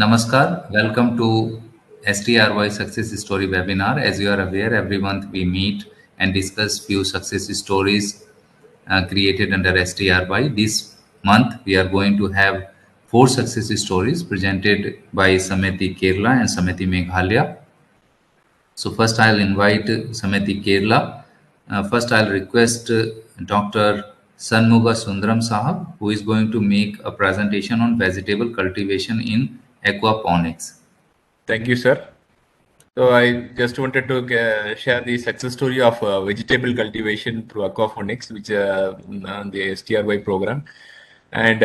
Namaskar, welcome to STRY Success Story webinar. As you are aware, every month we meet and discuss few success stories created under STRY. This month we are going to have four success stories presented by Samiti Kerala and Samiti Meghalaya. So first I'll invite Samiti Kerala. First I'll request Dr. Sanmuga Sundaram Sahab, who is going to make a presentation on vegetable cultivation in aquaponics. Thank you, sir. So I just wanted to share the success story of vegetable cultivation through aquaponics, which on the STRY program. And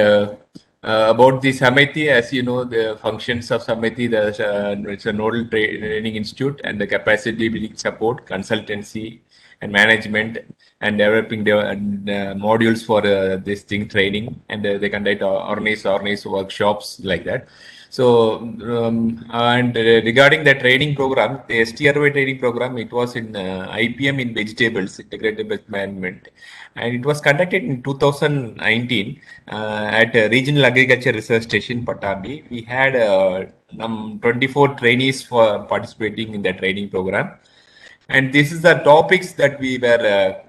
about the Samiti, as you know, the functions of Samiti, it's a nodal training institute and the capacity building support, consultancy, and management, and developing the modules for this thing training, and they conduct organize workshops like that. So, and regarding the training program, the STRY training program, it was in IPM in vegetables, integrated pest management, and it was conducted in 2019 at Regional Agriculture Research Station, Patabi. We had 24 trainees for participating in the training program. And this is the topics that we were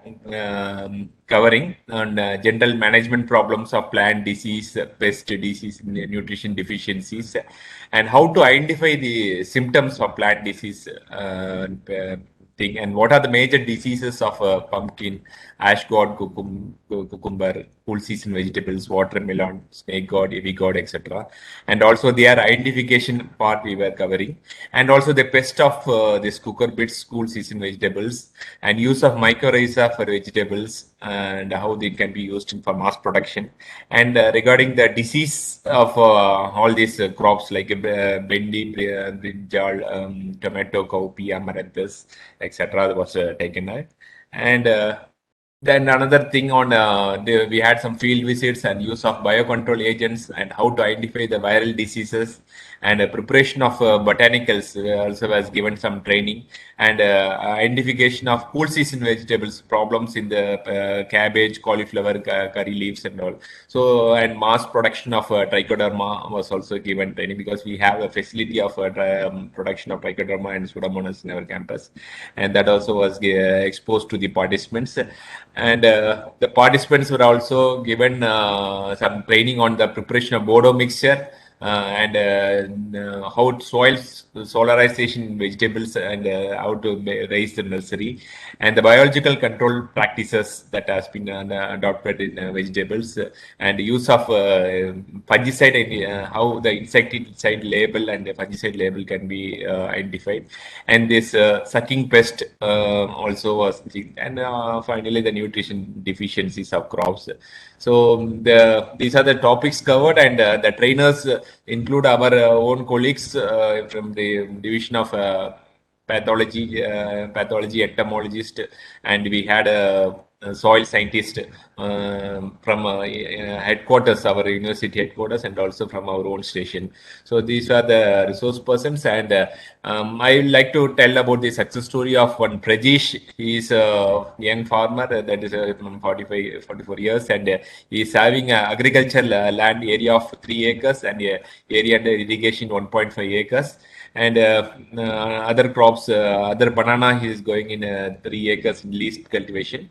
covering on general management problems of plant disease, pest disease, nutrition deficiencies, and how to identify the symptoms of plant disease thing, and what are the major diseases of pumpkin, ash god, cucumber, cool season vegetables, watermelon, snake god, ivy god, etc. And also their identification part we were covering, and also the pest of this cucurbits, cool season vegetables, and use of mycorrhiza for vegetables, and how they can be used for mass production. And regarding the disease of all these crops like bendi, brinjal, tomato, cowpea, amaranthus, etc. was taken out. And then another thing on we had some field visits and use of biocontrol agents and how to identify the viral diseases, and preparation of botanicals also was given some training, and identification of cool season vegetables problems in the cabbage, cauliflower, curry leaves and all. So, and mass production of trichoderma was also given training, because we have a facility of production of trichoderma and pseudomonas in our campus, and that also was exposed to the participants. And the participants were also given some training on the preparation of Bodo mixture, and how soils solarization in vegetables, and how to raise the nursery, and the biological control practices that has been adopted in vegetables, and use of fungicide, how the insecticide label and the fungicide label can be identified, and this sucking pest also was, and finally the nutrition deficiencies of crops. So these are the topics covered, and the trainers include our own colleagues from the division of pathology entomologist, and we had a soil scientist from headquarters, our university headquarters, and also from our own station. So these are the resource persons, and I would like to tell about the success story of one Prajesh. He is a young farmer that is 44 years, and he is having agricultural land area of 3 acres and area under irrigation 1.5 acres. And other crops, other banana, he is going in 3 acres in least cultivation.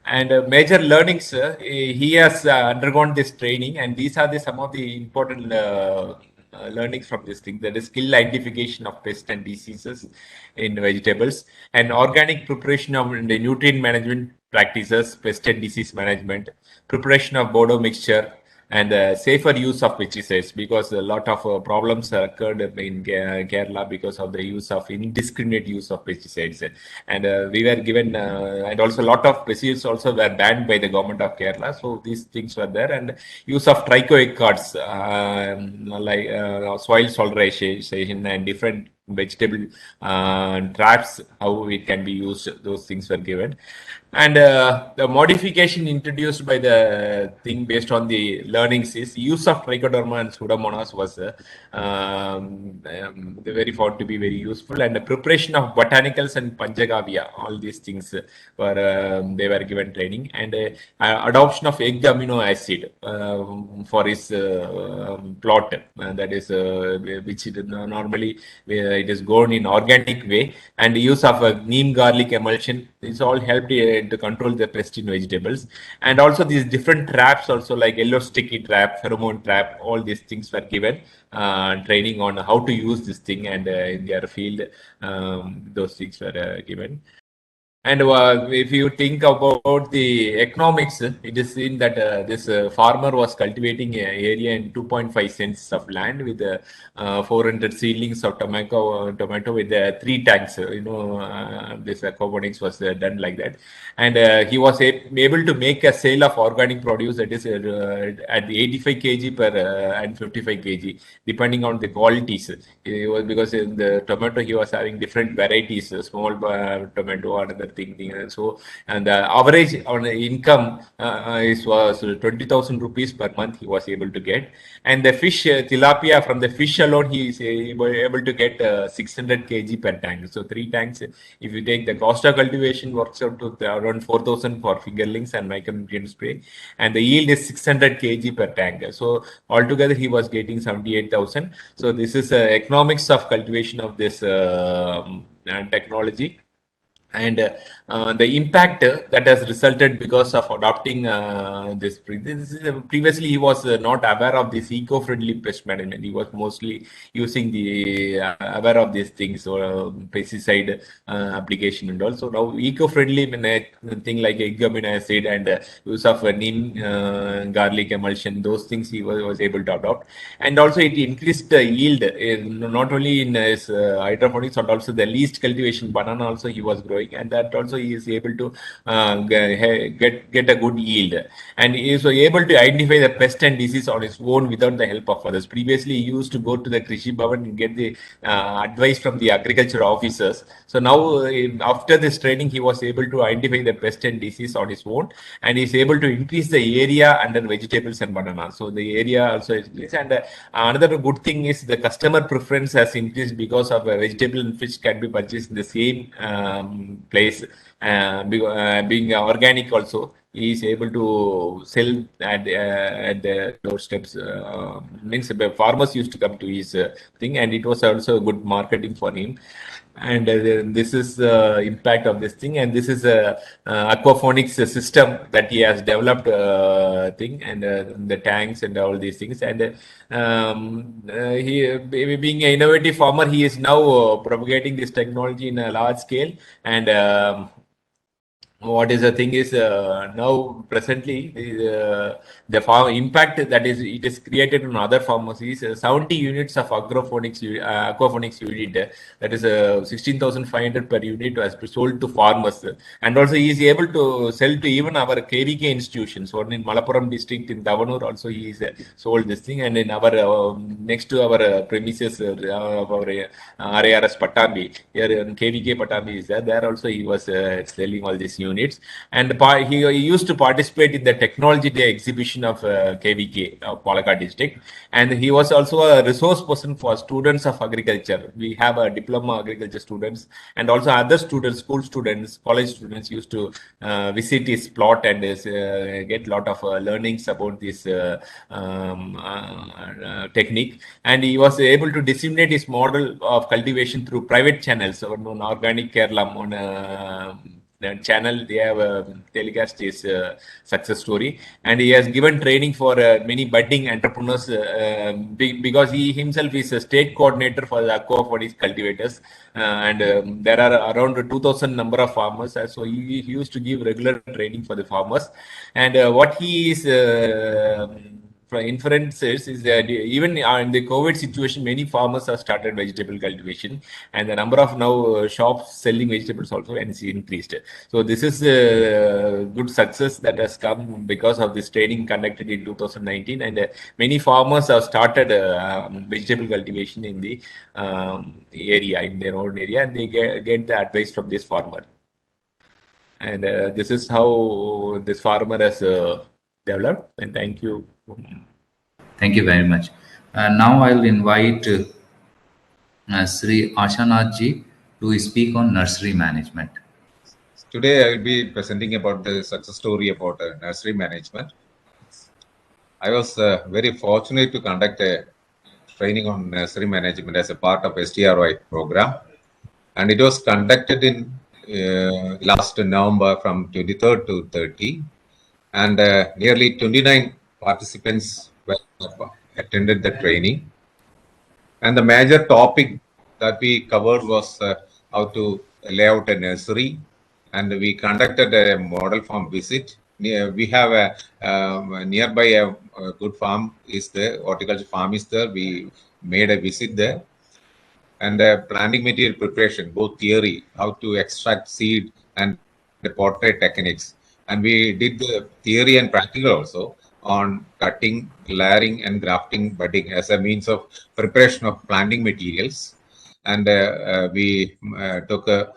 And major learnings, he has undergone this training, and these are some of the important learnings from this thing. That is skill identification of pests and diseases in vegetables, and organic preparation of the nutrient management practices, pest and disease management, preparation of Bodo mixture, and safer use of pesticides, because a lot of problems occurred in Kerala because of the use of indiscriminate use of pesticides. And we were given, and also a lot of pesticides also were banned by the government of Kerala. So these things were there, and use of trichoic cards like soil solarization and different vegetable traps, how it can be used. Those things were given. And the modification introduced by the thing based on the learnings is use of trichoderma and pseudomonas was very found to be very useful. And the preparation of botanicals and panchagavya, all these things were they were given training. And adoption of egg amino acid for his plot, that is which normally it is grown in organic way, and use of neem garlic emulsion. This all helped to control the pest in vegetables. And also these different traps, also like yellow sticky trap, pheromone trap, all these things were given training on how to use this thing, and in their field those things were given. And if you think about the economics, it is seen that this farmer was cultivating an area in 2.5 cents of land with 400 seedlings of tomato with 3 tanks. This aquaponics was done like that. And he was able to make a sale of organic produce that is at the 85 kg per and 55 kg, depending on the qualities. It was because in the tomato he was having different varieties, small tomato, another thing. So, and the average on the income was 20,000 rupees per month he was able to get. And the fish, tilapia, from the fish alone, he is able to get 600 kg per tank. So 3 tanks, if you take the cost of cultivation, works out to around 4,000 for fingerlings and micronutrient spray. And the yield is 600 kg per tank. So altogether, he was getting 78,000. So this is economics of cultivation of this technology. And the impact that has resulted because of adopting this. Previously, he was not aware of this eco-friendly pest management. He was mostly using the aware of these things, or pesticide application, and also now eco-friendly thing like egg amino acid and use of neem garlic emulsion. Those things he was able to adopt, and also it increased the yield not only in his hydroponics but also the least cultivation banana also he was growing, and that also he is able to get a good yield, and he is able to identify the pest and disease on his own without the help of others. Previously, he used to go to the Krishi Bhavan and get the advice from the agriculture officers. So now, after this training, he was able to identify the pest and disease on his own, and he is able to increase the area under vegetables and bananas. So the area also is increased. And another good thing is the customer preference has increased because of vegetable and fish can be purchased in the same place. Being organic also, he is able to sell at the doorsteps. Means farmers used to come to his thing, and it was also good marketing for him. And this is the impact of this thing, and this is a aquaponics system that he has developed thing, and the tanks and all these things. And he, being an innovative farmer, he is now propagating this technology in a large scale. And what is the thing is now presently the farm impact that is it is created on other farmers is 70 units of aquaponics unit, that is 16,500 per unit has been sold to farmers, and also he is able to sell to even our KVK institutions. One in Malappuram district in Davanur also he is sold this thing, and in our next to our premises of our RARS Patambi, here in KVK Patambi is there also he was selling all these units. And he used to participate in the Technology Day exhibition of KVK of Palakkad district, and he was also a resource person for students of agriculture. We have a diploma agriculture students, and also other students, school students, college students used to visit his plot and get a lot of learnings about this technique. And he was able to disseminate his model of cultivation through private channels on Organic Kerala, on the channel. They have telecast his success story, and he has given training for many budding entrepreneurs because he himself is a state coordinator for the aquaponics cultivators, and there are around 2,000 number of farmers. So he used to give regular training for the farmers, and what he is inferences is that even in the COVID situation, many farmers have started vegetable cultivation, and the number of now shops selling vegetables also has increased. So this is a good success that has come because of this training conducted in 2019, and many farmers have started vegetable cultivation in the area, in their own area, and they get the advice from this farmer. And this is how this farmer has developed. And thank you. Thank you very much. Now I'll invite Sri Ashanath ji to speak on nursery management. Today I will be presenting about the success story about nursery management. I was very fortunate to conduct a training on nursery management as a part of STRY program, and it was conducted in last November from 23rd to 30, and nearly 29 participants attended the training. And the major topic that we covered was how to lay out a nursery, and we conducted a model farm visit. We have a nearby a good farm is there, horticulture farm is there. We made a visit there, and planting material preparation, both theory, how to extract seed, and the portrait techniques. And we did the theory and practical also on cutting, layering, and grafting budding as a means of preparation of planting materials. And we took a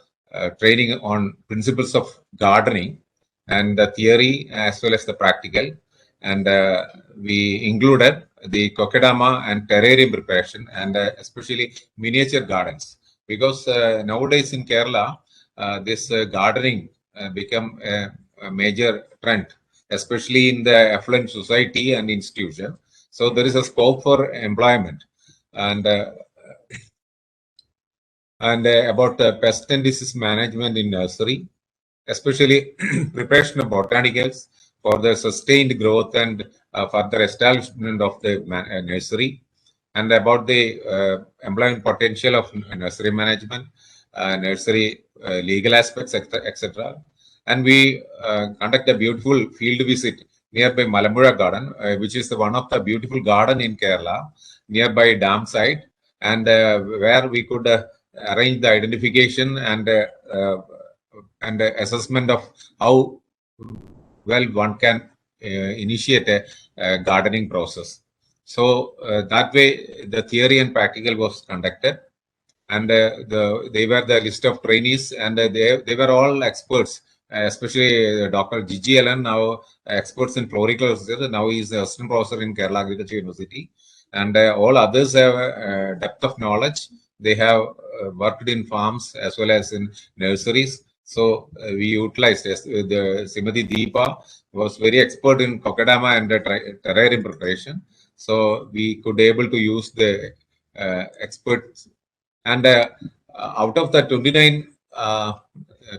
training on principles of gardening, and the theory as well as the practical. And we included the kokedama and terrarium preparation, and especially miniature gardens, because nowadays in Kerala, this gardening become a major trend, especially in the affluent society and institution. So there is a scope for employment. And about pest and disease management in nursery, especially preparation of botanicals for the sustained growth and further establishment of the nursery, and about the employment potential of nursery management, nursery legal aspects, etc. And we conduct a beautiful field visit nearby Malambura Garden, which is one of the beautiful garden in Kerala, nearby dam site, and where we could arrange the identification and assessment of how well one can initiate a gardening process. So that way the theory and practical was conducted, and they were the list of trainees, and they were all experts, especially Dr. Gigi Allen, now experts in floriculture. Now he is the assistant professor in Kerala Agriculture University, and all others have depth of knowledge. They have worked in farms as well as in nurseries. So we utilized the Srimati Deepa was very expert in kokedama and terrarium preparation. So we could able to use the experts. And out of the 29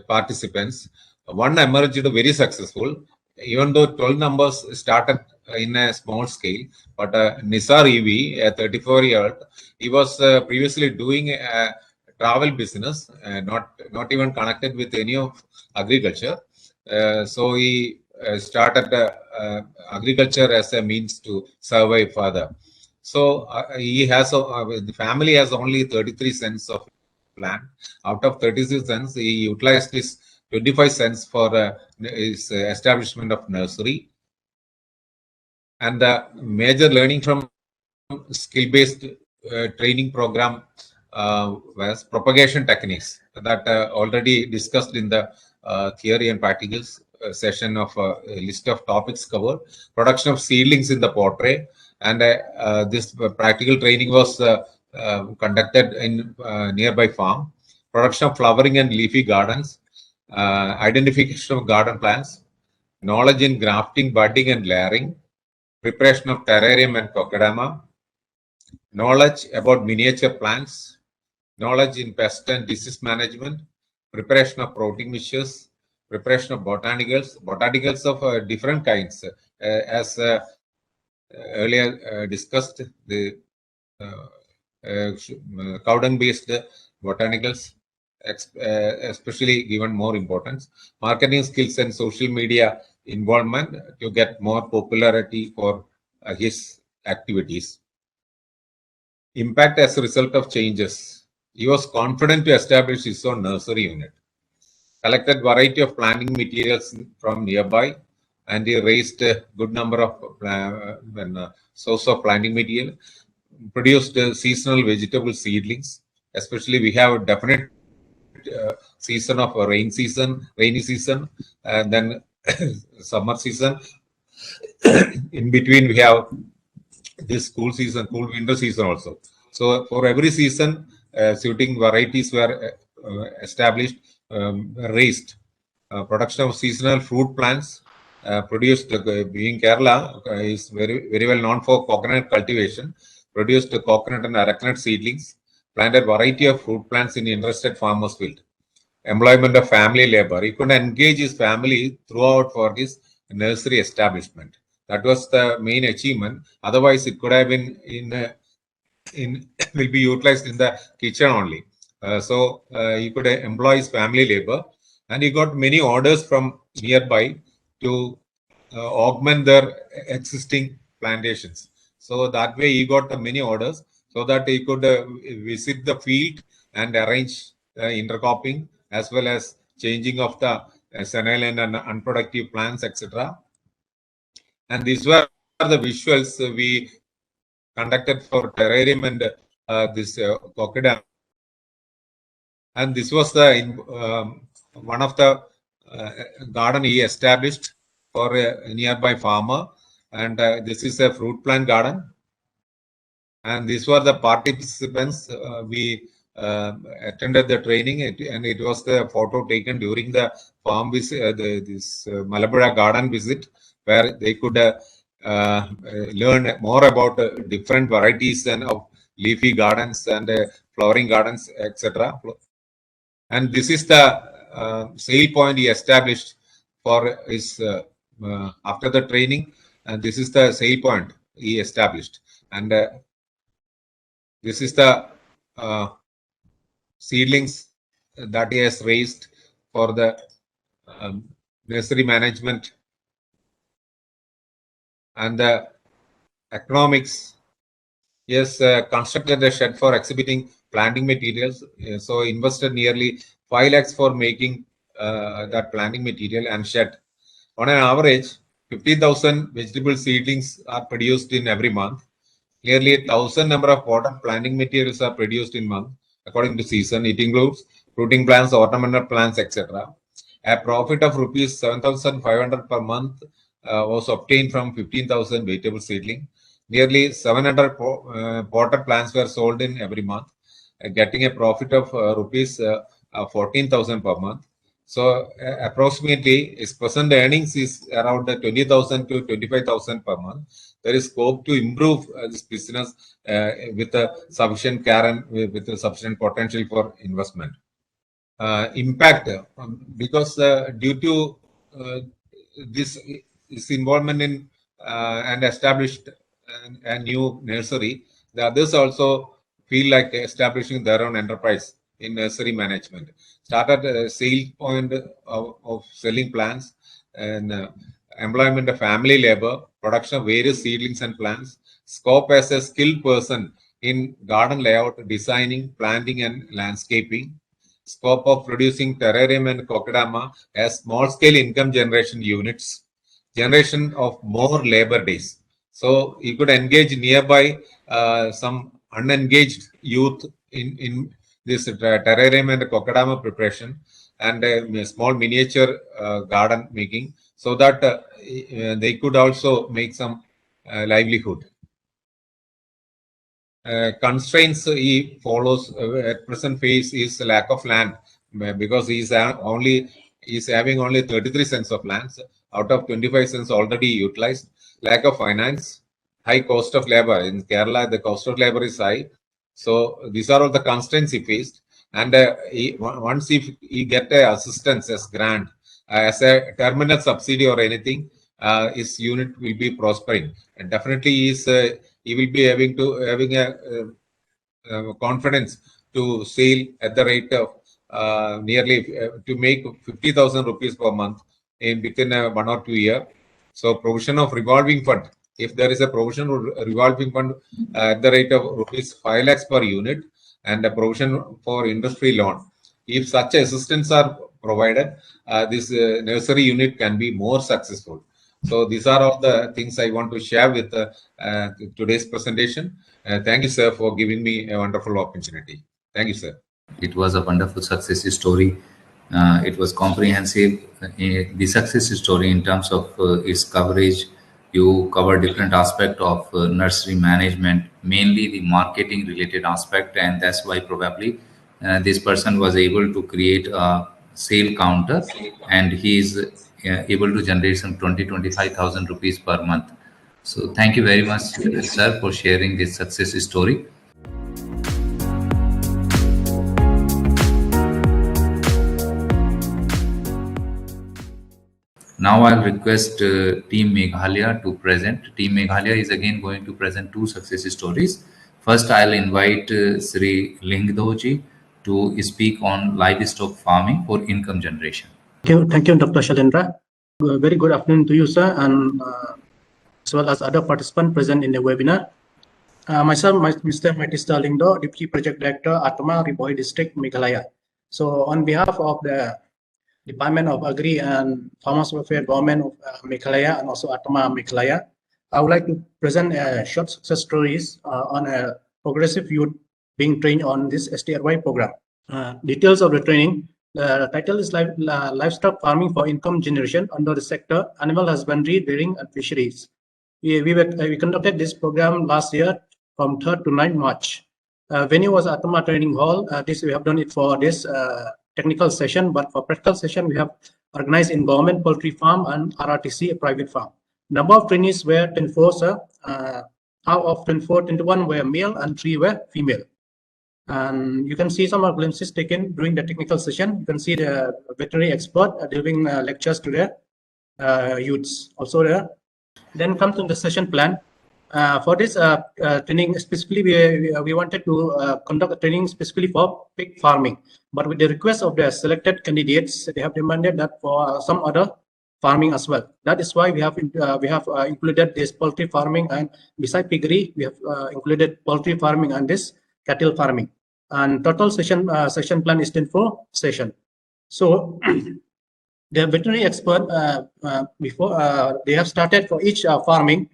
participants, one emerged very successful, even though 12 numbers started in a small scale. But Nisar EV, a 34-year-old, he was previously doing a travel business, not even connected with any of agriculture. So he started agriculture as a means to survive further. So he has the family has only 33 cents of land. Out of 36 cents, he utilized his 25 cents for his establishment of nursery. And the major learning from skill-based training program was propagation techniques that already discussed in the theory and practicals session of a list of topics covered. Production of seedlings in the portrait, and this practical training was conducted in nearby farm. Production of flowering and leafy gardens, identification of garden plants, knowledge in grafting, budding, and layering, preparation of terrarium and kokedama, knowledge about miniature plants, knowledge in pest and disease management, preparation of protein mixtures, preparation of botanicals of different kinds, as earlier discussed, the cow dung based botanicals, especially given more importance, marketing skills and social media involvement to get more popularity for his activities. Impact as a result of changes. He was confident to establish his own nursery unit, collected variety of planting materials from nearby, and he raised a good number of source of planting material, produced seasonal vegetable seedlings. Especially, we have a definite season of rainy season, and then summer season. In between, we have this cool winter season also. So for every season, suiting varieties were established, raised. Production of seasonal fruit plants produced, being Kerala is very well known for coconut cultivation, produced coconut and arecanut seedlings, planted variety of fruit plants in interested farmers' field. Employment of family labor. He could engage his family throughout for his nursery establishment. That was the main achievement. Otherwise, it could have been will be utilized in the kitchen only. So he could employ his family labor, and he got many orders from nearby to augment their existing plantations. So that way, he got many orders so that he could visit the field and arrange intercropping as well as changing of the senile and unproductive plants, etc. And these were the visuals we conducted for terrarium and this Kokedama. And this was the one of the garden he established for a nearby farmer. And this is a fruit plant garden. And these were the participants. We attended the training, and it was the photo taken during the farm visit, this Malappuza garden visit, where they could learn more about different varieties and of leafy gardens and flowering gardens, etc. And this is the sale point he established for his after the training, and this is the sale point he established. And this is the seedlings that he has raised for the nursery management and the economics. He has constructed a shed for exhibiting planting materials. So invested nearly 5 lakhs for making that planting material and shed. On an average, 50,000 vegetable seedlings are produced in every month. Nearly 1,000 number of potted planting materials are produced in month according to season. It includes fruiting plants, ornamental plants, etc. A profit of rupees 7,500 per month was obtained from 15,000 vegetable seedling. Nearly 700 potted plants were sold in every month, getting a profit of rupees 14,000 per month. So approximately his present earnings is around 20,000 to 25,000 per month. There is scope to improve this business with a sufficient care and with a sufficient potential for investment. Impact, because due to this involvement in and established a new nursery, the others also feel like establishing their own enterprise in nursery management. Started a sale point of selling plants and employment of family labor, production of various seedlings and plants, scope as a skilled person in garden layout, designing, planting, and landscaping, scope of producing terrarium and Kokedama as small-scale income generation units, generation of more labor days. So you could engage nearby some unengaged youth in this terrarium and Kokedama preparation and a small miniature garden making, so that they could also make some livelihood. Constraints he follows at present phase is lack of land, because he's having only 33 cents of lands out of 25 cents already utilized. Lack of finance, high cost of labor. In Kerala, the cost of labor is high. So these are all the constraints he faced. And once he get a assistance as grant, as a terminal subsidy or anything, his unit will be prospering. And definitely he will be having a confidence to sell at the rate of nearly to make 50,000 rupees per month within 1 or 2 years. So provision of revolving fund If there is a provision revolving fund at the rate of rupees 5 lakhs per unit and a provision for industry loan, if such assistance are provided, this nursery unit can be more successful. So these are all the things I want to share with today's presentation. Thank you, sir, for giving me a wonderful opportunity. Thank you, sir. It was a wonderful success story. It was comprehensive. The success story in terms of its coverage, you cover different aspect of nursery management, mainly the marketing related aspect, and that's why probably this person was able to create a sale counter, and he is able to generate some 25,000 rupees per month. So thank you very much, sir, for sharing this success story. Now I'll request Team Meghalaya to present. Team Meghalaya is again going to present two success stories. First, I'll invite Sri Lingdoji to speak on livestock farming for income generation. Thank you, Dr. Shailendra. Very good afternoon to you, sir, and as well as other participants present in the webinar. Myself, Mr. Matista Lingdo, Deputy Project Director, Atma, Ripohi District, Meghalaya. So on behalf of the Department of Agri and Farmers Welfare Government of Meghalaya and also Atma Meghalaya, I would like to present short success stories on a progressive youth being trained on this STRY program. Details of the training. The title is Livestock Farming for Income Generation under the sector Animal Husbandry, Dairying and Fisheries. We conducted this program last year from 3rd to 9th March. Venue was Atma Training Hall. We have done it for this technical session, but for practical session, we have organized in government poultry farm and RRTC, a private farm. Number of trainees were 24, sir. Out of 24, 21 were male and 3 were female. And you can see some of glimpses taken during the technical session. You can see the veterinary expert delivering lectures to the youths also there. Then comes to the session plan. For this training, specifically, we wanted to conduct a training specifically for pig farming. But with the request of the selected candidates, they have demanded that for some other farming as well. That is why we have included this poultry farming, and beside piggery, we have included poultry farming and this cattle farming. And total session plan is 24 session. So the veterinary expert before they have started for each farming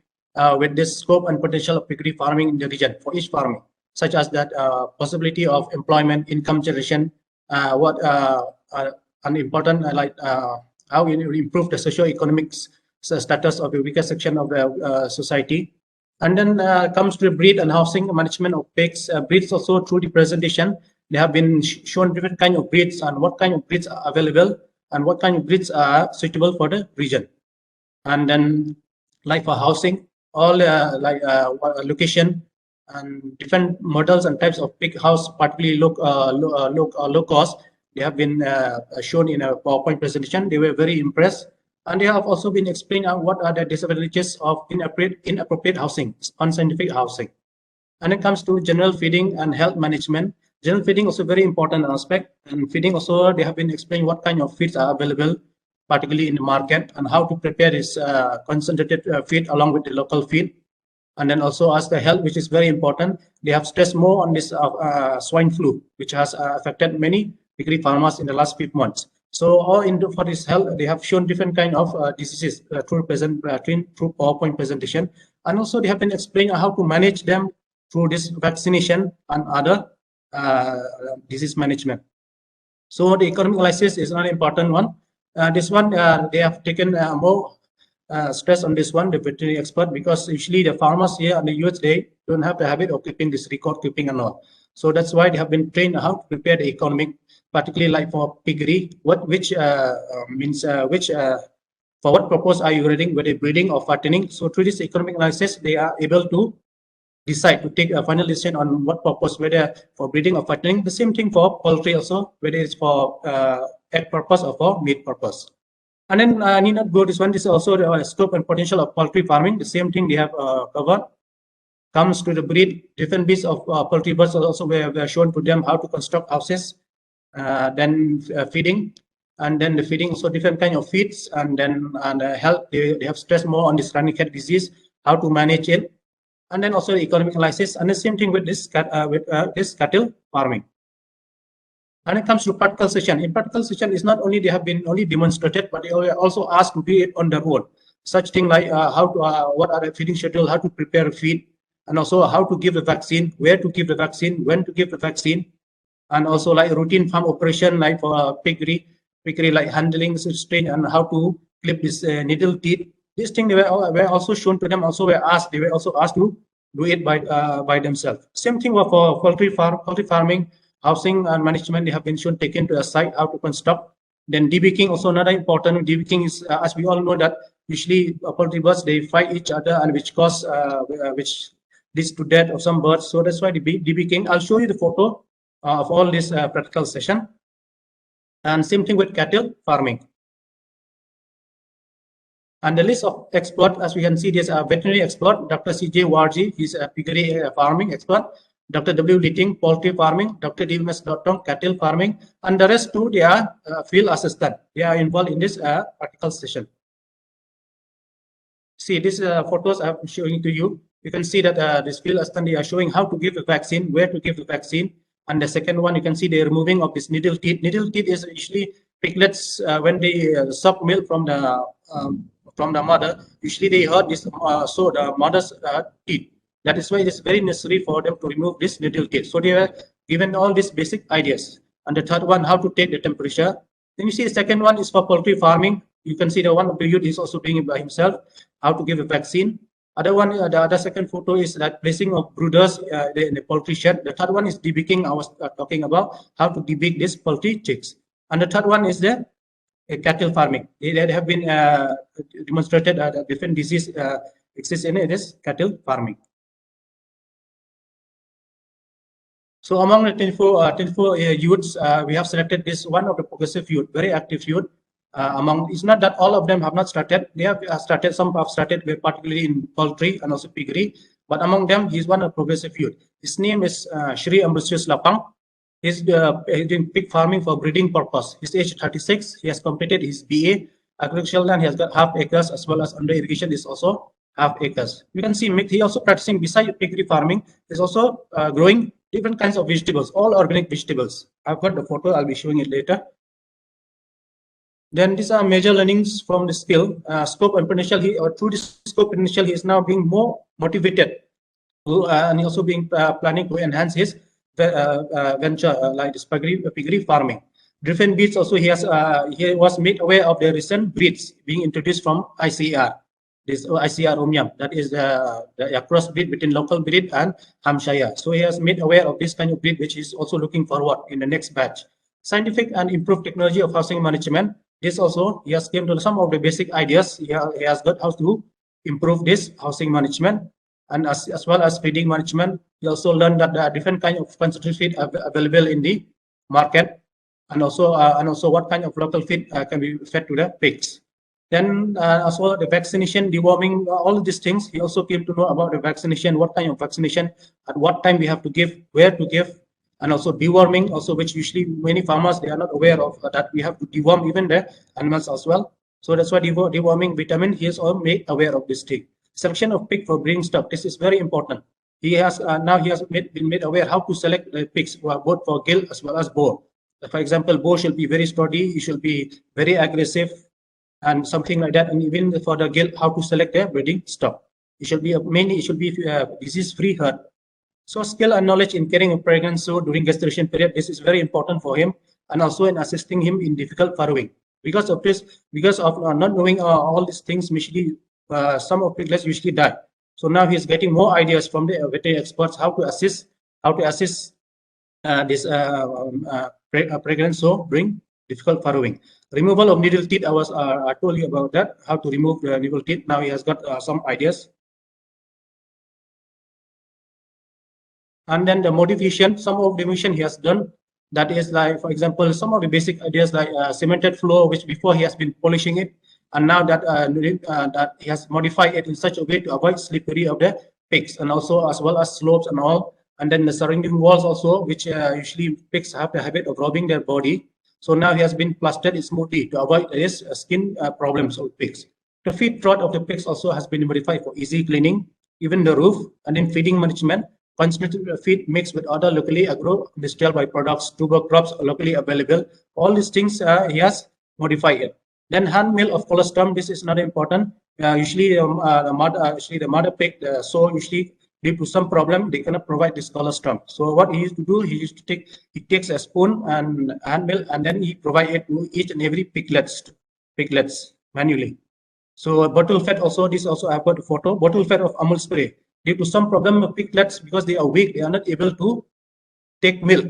with this scope and potential of piggery farming in the region for each farming, such as that possibility of employment, income generation, what an important how you improve the socio-economic status of the weaker section of the society. And then comes to the breed and housing management of pigs. Breeds also through the presentation, they have been shown different kind of breeds and what kind of breeds are available and what kind of breeds are suitable for the region. And then like for housing, all location and different models and types of pig house, particularly low cost, they have been shown in a PowerPoint presentation. They were very impressed. And they have also been explained what are the disadvantages of inappropriate housing, unscientific housing. And it comes to general feeding and health management. General feeding also very important aspect. And feeding also, they have been explaining what kind of feeds are available, particularly in the market, and how to prepare this concentrated feed along with the local feed. And then also as the health, which is very important, they have stressed more on this swine flu, which has affected many piggery farmers in the last few months. So all into for this health, they have shown different kind of diseases through PowerPoint presentation, and also they have been explaining how to manage them through this vaccination and other disease management. So the economic analysis is another important one. This one they have taken more stress on this one, the veterinary expert, because usually the farmers here in the US they don't have the habit of keeping this record keeping and all. So that's why they have been trained how to prepare the economic, particularly like for piggery, for what purpose are you breeding, whether breeding or fattening. So through this economic analysis, they are able to decide to take a final decision on what purpose, whether for breeding or fattening. The same thing for poultry also, whether it's for egg purpose or for meat purpose. And then I need not go this one. This is also the scope and potential of poultry farming. The same thing they have covered. Comes to the breed, different breeds of poultry birds also we have shown to them how to construct houses. Then feeding, and then the feeding also different kind of feeds, and then health, they have stressed more on this running cat disease, how to manage it, and then also the economic analysis, and the same thing with this cattle farming. When it comes to practical session, in practical session is not only they have been only demonstrated, but they are also asked to do it on their own. Such thing like how to what are the feeding schedule, how to prepare feed, and also how to give the vaccine, where to give the vaccine, when to give the vaccine, and also like routine farm operation like for piggery like handling strain and how to clip this needle teeth. These things were also shown to them. They were also asked to do it by themselves. Same thing for poultry farming, housing and management. They have been shown taken to a site how to construct. Then debeaking also another important. Debeaking is as we all know that usually poultry birds they fight each other and which which leads to death of some birds. So that's why debeaking. I'll show you the photo of all this practical session. And same thing with cattle farming. And the list of experts, as we can see, there's a veterinary expert, Dr. C.J. Warji, he's a piggery farming expert, Dr. W. Litting, poultry farming, Dr. D.M.S. Dotton, cattle farming, and the rest too, they are field assistant. They are involved in this practical session. See, these photos I'm showing to you. You can see that this field assistant, they are showing how to give the vaccine, where to give the vaccine. And the second one, you can see the removing of this needle teeth. Needle teeth is usually piglets when they suck milk from the mother. Usually they hurt this, so the mother's teeth. That is why it is very necessary for them to remove this needle teeth. So they were given all these basic ideas. And the third one, how to take the temperature. Then you see the second one is for poultry farming. You can see the one of the youth is also doing it by himself, how to give a vaccine. Other one, the other second photo is that placing of brooders in the poultry shed. The third one is debeaking. I was talking about how to debeak these poultry chicks. And the third one is the cattle farming. They have been demonstrated that different disease exists in this cattle farming. So among the 24 youths, we have selected this one of the progressive youth, very active youth. It's not that all of them have not started. They have started. Some have started, particularly in poultry and also piggery. But among them, he's one of progressive youth. His name is Shri Ambrosius Lapang. He's doing pig farming for breeding purpose. He's age 36. He has completed his BA. Agricultural land, he has got half acres, as well as under irrigation is also half acres. You can see he also practicing beside piggery farming. He's also growing different kinds of vegetables, all organic vegetables. I've got the photo. I'll be showing it later. Then these are major learnings from the skill. Scope and potential, through this scope and potential, he is now being more motivated and he also being planning to enhance his venture like this piggery farming. Different breeds also he was made aware of the recent breeds being introduced from ICR. This ICR Omnium, that is the cross breed between local breed and Hampshire. So he has made aware of this kind of breed, which is also looking forward in the next batch. Scientific and improved technology of housing management. This also, he has came to some of the basic ideas. He has got how to improve this housing management, and as well as feeding management. He also learned that there are different kinds of concentrated feed available in the market, and also what kind of local feed can be fed to the pigs. Then also the vaccination, deworming, all these things. He also came to know about the vaccination, what kind of vaccination, at what time we have to give, where to give. And also deworming, also which usually many farmers they are not aware of that we have to deworm even the animals as well. So that's why deworming vitamin he is all made aware of this thing. Selection of pig for breeding stock. This is very important. He has now he has been made aware how to select the pigs both for gill as well as boar. For example, boar should be very sturdy. He should be very aggressive and something like that. And even for the gill, how to select their breeding stock. It should be mainly disease-free herd. So skill and knowledge in caring a pregnant sow during gestation period, this is very important for him, and also in assisting him in difficult farrowing. Because of this, not knowing all these things, usually some of piglets usually die. So now he's getting more ideas from the veterinary experts how to assist this pregnant sow during difficult farrowing. Removal of needle teeth. I told you about that, how to remove the needle teeth. Now he has got some ideas. And then the modification, some of the modification he has done, that is like, for example, some of the basic ideas like cemented floor, which before he has been polishing it, and now that that he has modified it in such a way to avoid slippery of the pigs, and also as well as slopes and all. And then the surrounding walls also, which usually pigs have the habit of rubbing their body. So now he has been plastered smoothly to avoid this skin problems of pigs. The feed trough of the pigs also has been modified for easy cleaning, even the roof, and in feeding management, concentrated feed mixed with other locally agro-industrial byproducts, tuber crops are locally available. All these things he has modified it. Then hand mill of colostrum, this is not important. Usually the mother pig, so usually due to some problem, they cannot provide this colostrum. So what he used to do, he takes a spoon and hand mill, and then he provide it to each and every piglets manually. So bottle fed also, this also I've got a photo, bottle fed of Amul spray. Due to some problem of piglets, because they are weak, they are not able to take milk,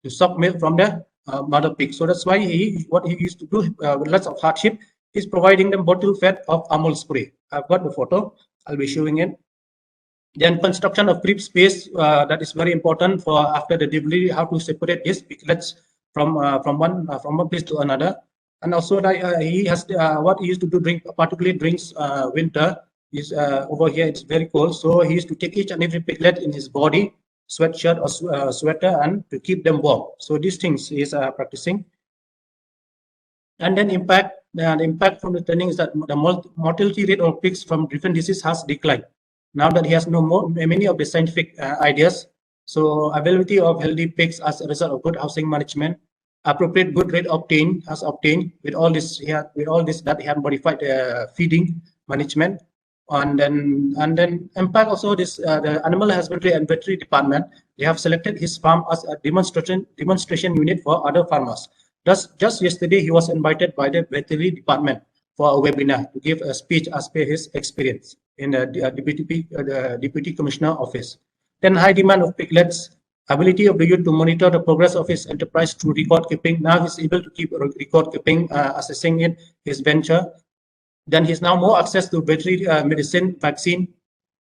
to suck milk from the mother pig. So that's why what he used to do with lots of hardship is providing them bottle fed of Amul spray. I've got the photo, I'll be showing it. Then construction of crib space, that is very important for after the delivery, how to separate these piglets from one place to another. And also he has what he used to do particularly during winter is over here it's very cold, so he used to take each and every piglet in his body, sweatshirt or sweater, and to keep them warm. So these things he is practicing. And then the impact from the training is that the mortality rate of pigs from different diseases has declined. Now that he has many of the scientific ideas, so availability of healthy pigs as a result of good housing management, appropriate good rate has obtained with all this that he had modified feeding management, and then impact also this the animal husbandry and veterinary department, they have selected his farm as a demonstration unit for other farmers. Thus, just yesterday he was invited by the veterinary department for a webinar to give a speech as per his experience in the deputy commissioner office. Then high demand of piglets, ability of the youth to monitor the progress of his enterprise through record keeping. Now he's able to keep record keeping, assessing it, his venture. Then he's now more access to veterinary medicine, vaccine.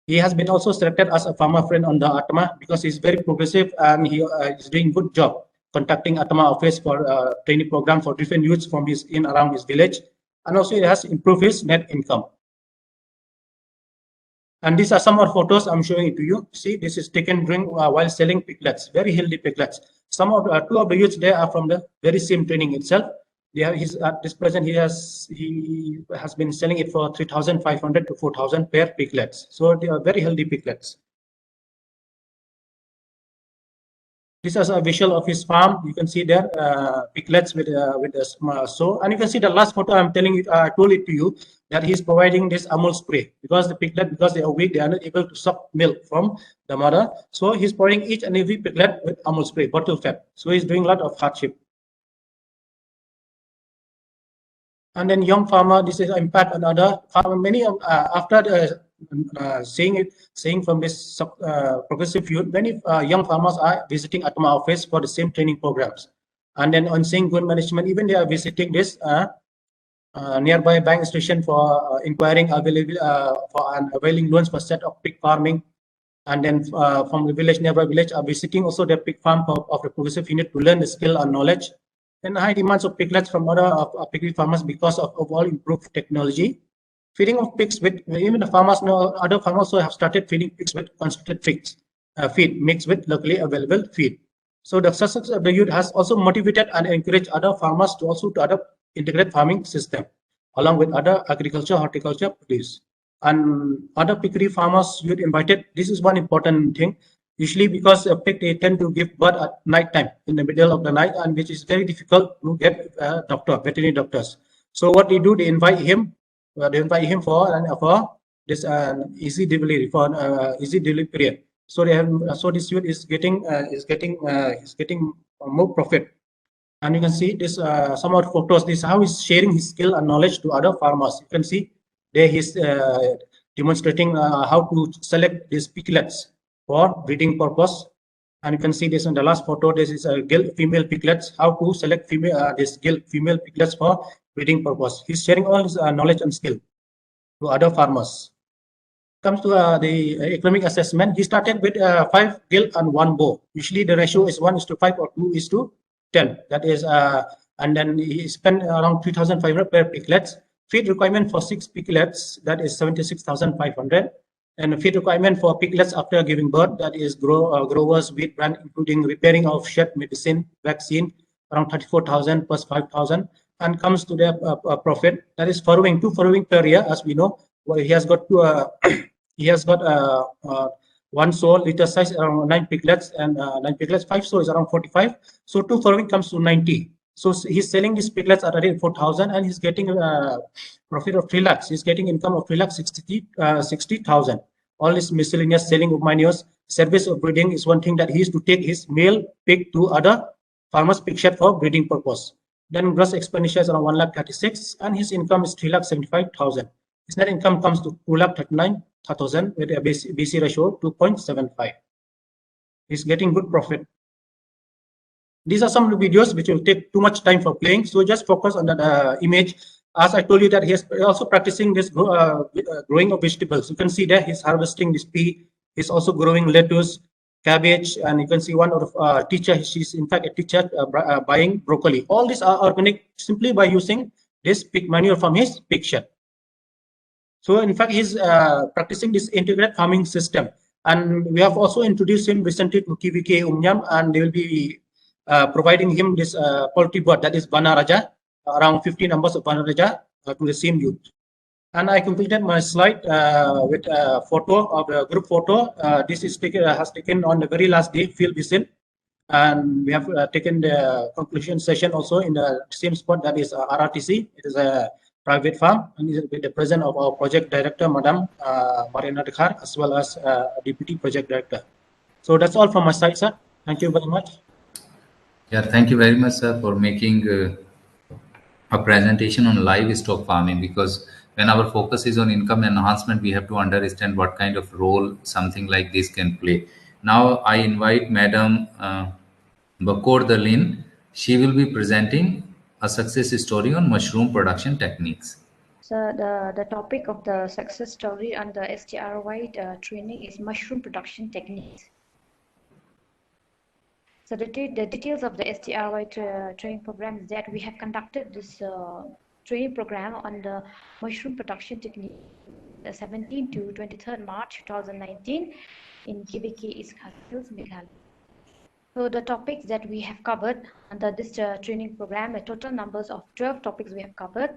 He has been also selected as a farmer friend on the Atama because he's very progressive and he is doing good job contacting Atama office for training program for different youths from around his village. And also he has improved his net income. And these are some more photos I'm showing it to you. See, this is taken during while selling piglets, very healthy piglets. Some of two of the youths there are from the very same training itself. They have at this present he has been selling it for 3,500 to 4,000 per piglets. So they are very healthy piglets. This is a visual of his farm. You can see there piglets with a sow, and you can see the last photo. I'm telling you, I told it to you that he's providing this Amul spray because the piglet, because they are weak, they are not able to suck milk from the mother. So he's providing each and every piglet with Amul spray, bottle fed. So he's doing a lot of hardship. And then young farmer, this is impact on other farmer. Many after seeing from this progressive youth, many young farmers are visiting Atama office for the same training programs. And then on seeing good management, even they are visiting this nearby bank station for inquiring availing loans for set of pig farming. And then from the nearby village are visiting also the pig farm of the progressive unit to learn the skill and knowledge. And high demands of piglets from other piggery farmers because of all improved technology. Feeding of pigs with, even the farmers know, other farmers also have started feeding pigs with concentrated feed mixed with locally available feed. So the success of the youth has also motivated and encouraged other farmers to also to adopt integrated farming system along with other agriculture, horticulture produce. And other piggery farmers youth invited. This is one important thing. Usually because a pig, they tend to give birth at night time, in the middle of the night, and which is very difficult to get veterinary doctors. So what they do, they invite him for this easy delivery period. So they have this youth is getting more profit. And you can see this some of photos. This how he's sharing his skill and knowledge to other farmers. You can see there he's demonstrating how to select these piglets for breeding purpose. And you can see this in the last photo. This is a gilt female piglets. How to select this gilt female piglets for breeding purpose. He's sharing all his knowledge and skill to other farmers. Comes to the economic assessment. He started with 5 gilt and 1 bow. Usually the ratio is 1:5 or 2:10. That is, and then he spent around 3,500 per piglets. Feed requirement for 6 piglets, that is 76,500. And feed requirement for piglets after giving birth, that is growers, wheat brand, including repairing of shed, medicine, vaccine, around 34,000 plus 5,000. and comes to the profit. That is furrowing, 2 furrowing per year, as we know. Well, he has got two, he has got one sow litter size around 9 piglets, and 9 piglets, 5 sow is around 45. So 2 furrowing comes to 90. So he's selling these piglets at a rate 4,000, and he's getting profit of 3 lakhs. He's getting income of 3 lakhs 60,000. All this miscellaneous selling of manures, service of breeding is one thing that he used to take his male pig to other farmers' pig shed for breeding purpose. Then gross expenditure is around 1 lakh 36, and his income is 3 lakh 75,000. His net income comes to 2 lakh 39,000 with a BC ratio 2.75. He's getting good profit. These are some videos which will take too much time for playing, so just focus on that image. As I told you that he is also practicing this growing of vegetables. You can see there he's harvesting this pea. He's also growing lettuce, cabbage, and you can see one of teacher. She's in fact a teacher buying broccoli. All these are organic simply by using this pig manure from his pig shed. So in fact, he's practicing this integrated farming system, and we have also introduced him recently to KVK Umnyam, and they will be providing him this poultry bird, that is Bana Raja, around 50 numbers of Bana Raja to the same youth. And I completed my slide with a photo of a group photo. This is has taken on the very last day, field visit. And we have taken the conclusion session also in the same spot, that is RRTC. It is a private farm, and with the presence of our project director, Madam Mariana Dekhar, as well as Deputy Project Director. So that's all from my side, sir. Thank you very much. Yeah, thank you very much, sir, for making a presentation on livestock farming, because when our focus is on income enhancement, we have to understand what kind of role something like this can play. Now I invite Madam Bakor Dalin. She will be presenting a success story on mushroom production techniques. So the topic of the success story under STRY training is mushroom production techniques. So the details of the STRY training program is that we have conducted this training program on the mushroom production technique, the 17 to 23rd March 2019 in KVK East Hills, Meghalaya. So the topics that we have covered under this training program, a total numbers of 12 topics we have covered.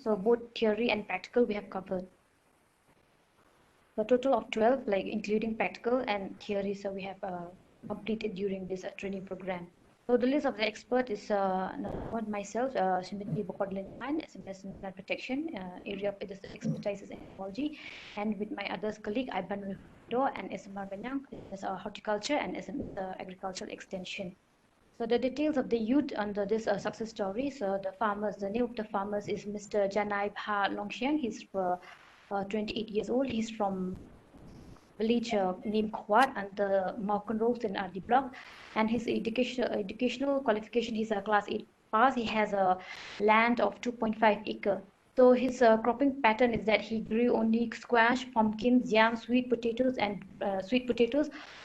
So both theory and practical we have covered. The total of 12, like including practical and theory, so we have completed during this training program. So the list of the expert is myself, Srimati Bakor Dalin, SMS and plant protection, area of expertise is ecology, and with my other colleague, Iban Rido and SMR Banyang, is horticulture and SM agricultural extension. So the details of the youth under this success story. So the farmers, the name of the farmers is Mr. Janai Bha Longxiang. He's 28 years old. He's from village named Khwat and the Malkan Roads in RD Block. And his educational qualification, he's a class 8 pass. He has a land of 2.5 acre. So his cropping pattern is that he grew only squash, pumpkins, yams, sweet potatoes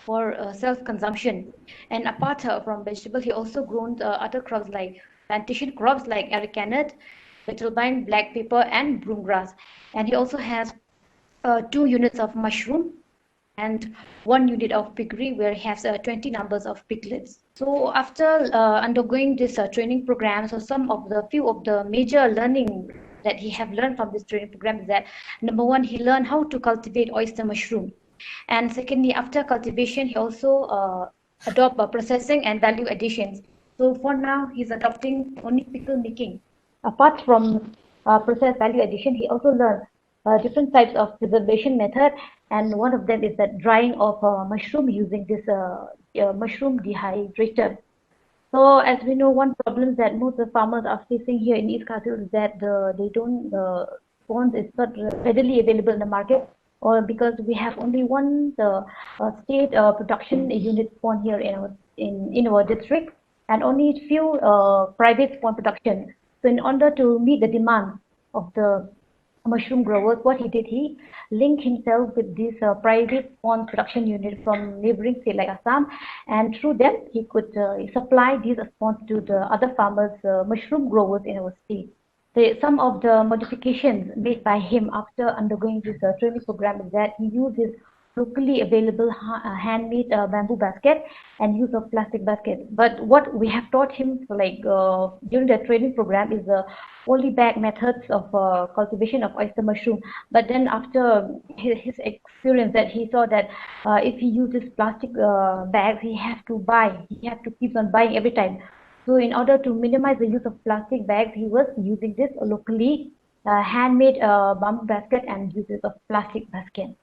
for self-consumption. And apart from vegetable, he also grown other crops like plantation crops like arecanut, betelbine, black pepper, and broom grass. And he also has 2 units of mushroom and 1 unit of piggery, where he has 20 numbers of piglets. So after undergoing this training program, so few of the major learning that he have learned from this training program is that, number 1, he learned how to cultivate oyster mushroom. And secondly, after cultivation, he also adopt processing and value additions. So for now, he's adopting only pickle making. Apart from process value addition, he also learned different types of preservation method, and one of them is that drying of mushroom using this mushroom dehydrator. So as we know, one problem that most of the farmers are facing here in East Khartoum is that spawns is not readily available in the market, or because we have only one state production unit spawn here in our district, and only few private spawn production. So in order to meet the demand of the mushroom growers, what he did, he linked himself with this private spawn production unit from neighboring state like Assam, and through them he could supply these spawns to the other farmers, mushroom growers in our state. Some of the modifications made by him after undergoing this training program is that he uses locally available handmade bamboo basket and use of plastic basket. But what we have taught him during the training program is the polybag methods of cultivation of oyster mushroom. But then after his experience, that he saw that if he uses plastic bags, he has to keep on buying every time. So in order to minimize the use of plastic bags, he was using this locally handmade bamboo basket and uses of plastic basket.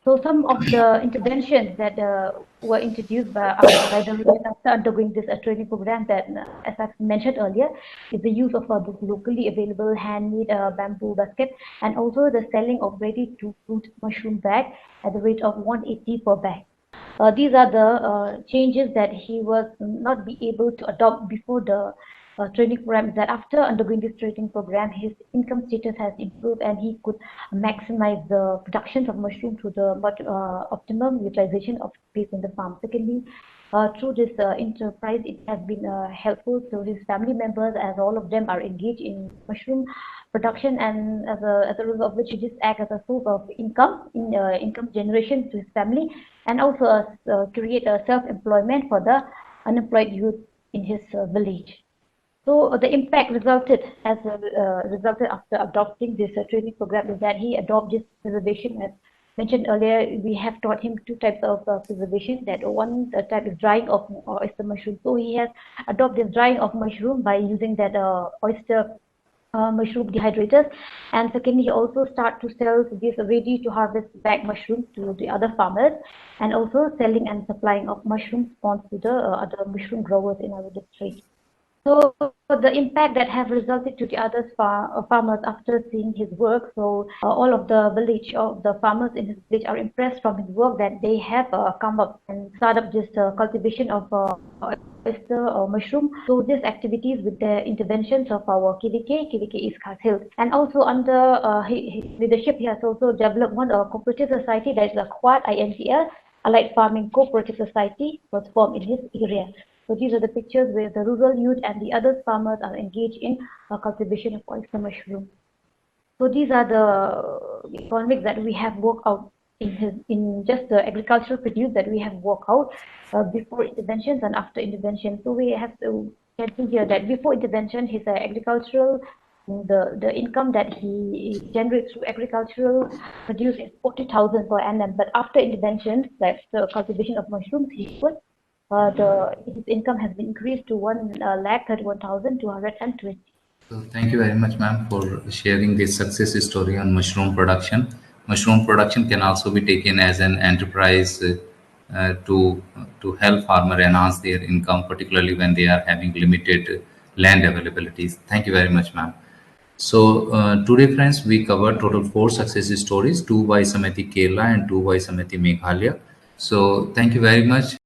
So some of the interventions that were introduced by the women after undergoing this training program, that, as I mentioned earlier, is the use of this locally available handmade bamboo basket, and also the selling of ready-to-fruit mushroom bag at the rate of 180 per bag. These are the changes that he was not be able to adopt before the training program. That after undergoing this training program, his income status has improved and he could maximize the production of mushroom through the optimum utilization of space in the farm. Secondly, through this enterprise, it has been helpful to his family members, as all of them are engaged in mushroom production, and as a result of which this acts as a source of income generation to his family, and also create a self-employment for the unemployed youth in his village. So the impact resulted after adopting this training program is that he adopted this preservation. As mentioned earlier, we have taught him two types of preservation. That one type is drying of oyster mushroom. So he has adopted drying of mushroom by using that oyster mushroom dehydrators. And secondly, he also start to sell this ready to harvest bag mushrooms to the other farmers, and also selling and supplying of mushroom spawns to the other mushroom growers in our district. So the impact that have resulted to the other farmers after seeing his work, so all of the farmers in his village are impressed from his work, that they have come up and start up this cultivation of oyster mushroom. So these activities with the interventions of our KVK East Khas Hills, and also under his leadership, he has also developed one cooperative society that is a Quad INCL, Allied Farming Cooperative Society, was formed in his area. So these are the pictures where the rural youth and the other farmers are engaged in cultivation of oyster mushroom. So these are the economics that we have worked out in just the agricultural produce that we have worked out before interventions and after intervention. So we have to get to here that before intervention, his agricultural, the income that he generates through agricultural produce is 40,000 per annum. But after intervention, that's the cultivation of mushrooms, his income has been increased to 1,31,220. So thank you very much, ma'am, for sharing this success story on mushroom production. Mushroom production can also be taken as an enterprise to help farmer enhance their income, particularly when they are having limited land availabilities. Thank you very much, ma'am. So today, friends, we covered total 4 success stories, 2 by Samiti Kerala and 2 by Samiti Meghalaya. So thank you very much